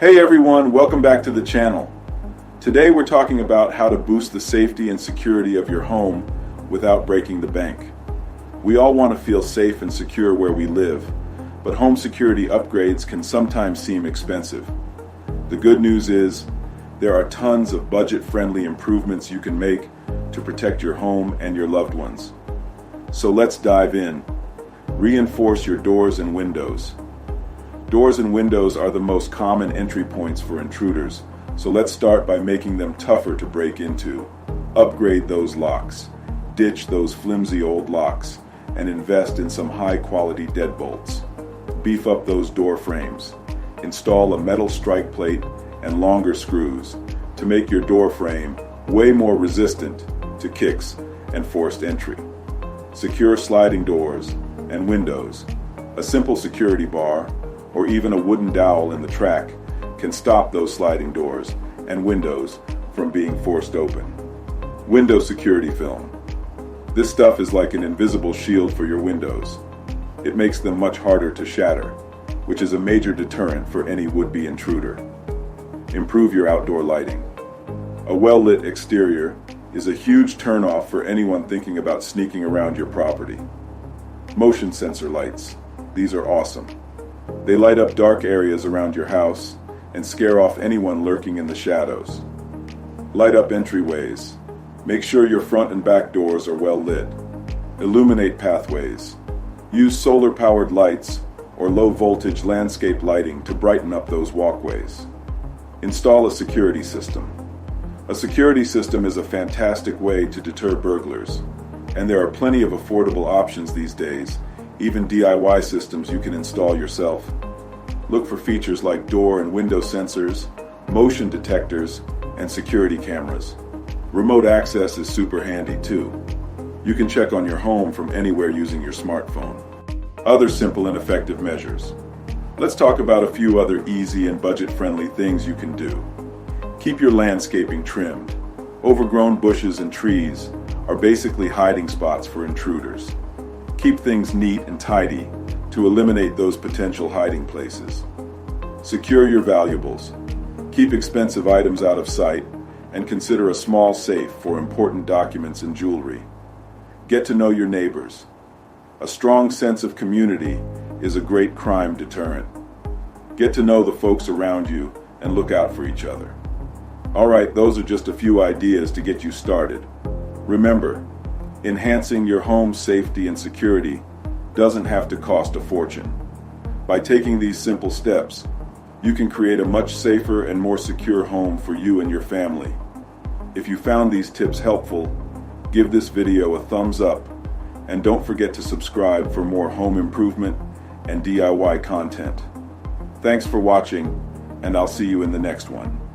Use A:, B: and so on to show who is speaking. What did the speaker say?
A: Hey everyone, welcome back to the channel. Today we're talking about how to boost the safety and security of your home without breaking the bank. We all want to feel safe and secure where we live, but home security upgrades can sometimes seem expensive. The good news is there are tons of budget-friendly improvements you can make to protect your home and your loved ones. So let's dive in. Reinforce your doors and windows. Doors and windows are the most common entry points for intruders, so let's start by making them tougher to break into. Upgrade those locks, ditch those flimsy old locks, and invest in some high-quality deadbolts. Beef up those door frames. Install a metal strike plate and longer screws to make your door frame way more resistant to kicks and forced entry. Secure sliding doors and windows. A simple security bar or even a wooden dowel in the track can stop those sliding doors and windows from being forced open. Window security film. This stuff is like an invisible shield for your windows. It makes them much harder to shatter, which is a major deterrent for any would-be intruder. Improve your outdoor lighting. A well-lit exterior is a huge turnoff for anyone thinking about sneaking around your property. Motion sensor lights. These are awesome. They light up dark areas around your house and scare off anyone lurking in the shadows. Light up entryways. Make sure your front and back doors are well lit. Illuminate pathways. Use solar-powered lights or low-voltage landscape lighting to brighten up those walkways. Install a security system. A security system is a fantastic way to deter burglars, and there are plenty of affordable options these days, even DIY systems you can install yourself. Look for features like door and window sensors, motion detectors, and security cameras. Remote access is super handy too. You can check on your home from anywhere using your smartphone. Other simple and effective measures. Let's talk about a few other easy and budget-friendly things you can do. Keep your landscaping trimmed. Overgrown bushes and trees are basically hiding spots for intruders. Keep things neat and tidy to eliminate those potential hiding places. Secure your valuables. Keep expensive items out of sight and consider a small safe for important documents and jewelry. Get to know your neighbors. A strong sense of community is a great crime deterrent. Get to know the folks around you and look out for each other. Alright, those are just a few ideas to get you started. Remember, enhancing your home's safety and security doesn't have to cost a fortune. By taking these simple steps, you can create a much safer and more secure home for you and your family. If you found these tips helpful, give this video a thumbs up and don't forget to subscribe for more home improvement and DIY content. Thanks for watching, and I'll see you in the next one.